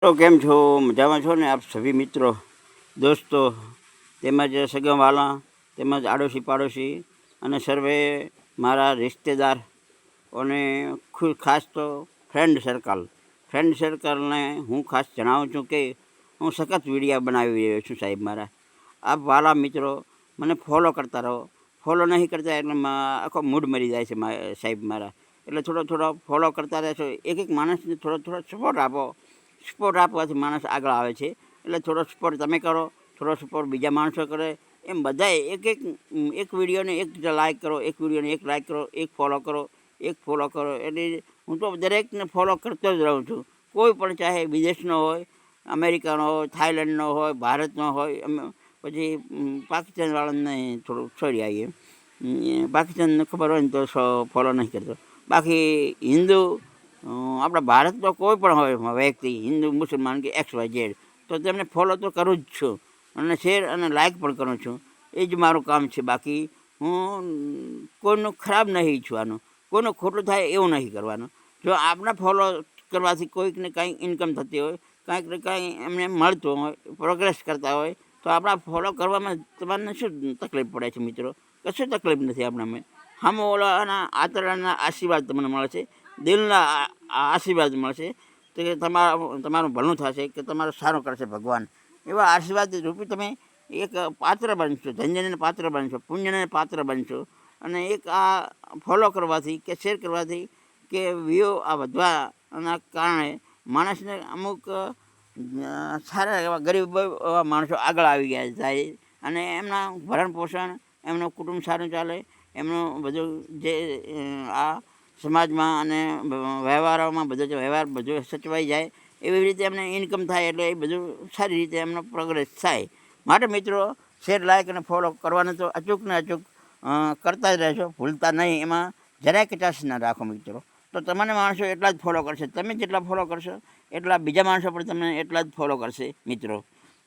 તો કેમ છો? મજામાં છો ને આપ સભી મિત્રો, દોસ્તો, તેમજ સગાવાલા, તેમજ આડોશી પાડોશી અને સર્વે મારા રિશ્તેદાર અને ખાસ તો ફ્રેન્ડ સર્કલને હું ખાસ જણાવું છું કે હું સખત વિડીયા બનાવી રહ્યો છું સાહેબ મારા. આપ વાલા મિત્રો મને ફોલો કરતા રહો. ફોલો નહીં કરતા એટલે આખો મૂડ મરી જાય છે સાહેબ મારા. એટલે થોડો ફોલો કરતા રહેશો. એક માણસને થોડો સપોર્ટ આપો. સપોર્ટ આપવાથી માણસ આગળ આવે છે. એટલે થોડો સપોર્ટ તમે કરો, થોડો સપોર્ટ બીજા માણસો કરે. એમ બધાએ એક વિડીયોને એક લાઇક કરો, એક વિડીયોને એક લાઇક કરો, એક ફોલો કરો. એટલે હું તો દરેકને ફોલો કરતો જ રહું છું. કોઈ પણ ચાહે વિદેશનો હોય, અમેરિકાનો હોય, થાઈલેન્ડનો હોય, ભારતનો હોય. પછી પાકિસ્તાનવાળાને થોડું છોડી આવીએ. પાકિસ્તાનને ખબર હોય ને તો ફોલો નહીં કરતો. બાકી હિન્દુ આપણા ભારતનો કોઈ પણ હોય વ્યક્તિ, હિન્દુ, મુસલમાન કે XYZ, તો તેમને ફોલો તો કરું જ છું અને શેર અને લાઇક પણ કરું છું. એ જ મારું કામ છે. બાકી હું કોઈનું ખરાબ નહીં ઈચ્છવાનું, કોઈનું ખોટું થાય એવું નહીં કરવાનું. જો આપણા ફોલો કરવાથી કોઈકને કાંઈ ઇન્કમ થતી હોય, કાંઈક ને કાંઈ એમને મળતું હોય, પ્રોગ્રેસ કરતા હોય, તો આપણા ફોલો કરવામાં તમારને શું તકલીફ પડે છે મિત્રો? કશું તકલીફ નથી આપણામાં. ઓલાના આતરડાના આશીર્વાદ તમને મળે છે, દિલના આશીર્વાદ મળશે તો કે તમારું ભલું થશે, કે તમારું સારું કરશે ભગવાન. એવા આશીર્વાદ રૂપી તમે એક પાત્ર બનશો, ધન્યને પાત્ર બનશો, પુણ્યને પાત્ર બનશો. અને એક આ ફોલો કરવાથી કે શેર કરવાથી કે વ્યૂ આ વધવાના કારણે માણસને અમુક સારા એવા ગરીબ એવા માણસો આગળ આવી ગયા થાય અને એમના ભરણ પોષણ, એમનું કુટુંબ સારું ચાલે, એમનું બધું જે આ સમાજમાં અને વ્યવહારોમાં વ્યવહાર બધું સચવાઈ જાય, એવી રીતે એમને ઇન્કમ થાય. એટલે એ બધું સારી રીતે એમનો પ્રોગ્રેસ થાય. માટે મિત્રો, શેર, લાઇક અને ફોલો કરવાનું તો અચૂકને અચૂક કરતા જ રહેશો, ભૂલતા નહીં. એમાં જરાય કચાશ ના રાખો મિત્રો. તો તમને માણસો એટલા જ ફોલો કરશે. તમે જેટલા ફોલો કરશો એટલા બીજા માણસો પણ તમને એટલા જ ફોલો કરશે મિત્રો.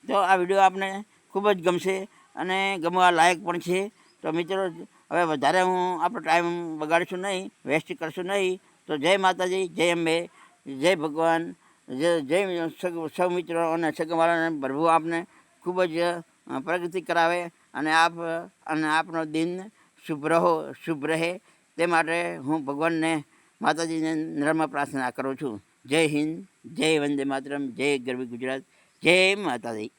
તો આ વિડીયો આપને ખૂબ જ ગમશે અને ગમવા લાયક પણ છે. તો મિત્રો, હવે વધારે હું આપણો ટાઈમ બગાડીશું નહીં, વેસ્ટ કરશું નહીં. તો જય માતાજી, જય અંબે, જય ભગવાન, જય સૌ મિત્રો અને સગાવાળાને પ્રભુ આપને ખૂબ જ પ્રગતિ કરાવે અને આપનો દિન શુભ રહે. તે માટે હું ભગવાનને, માતાજીને નમ્ર પ્રાર્થના કરું છું. જય હિન્દ, જય વંદે માતરમ, જય ગરવી ગુજરાત, જય માતાજી.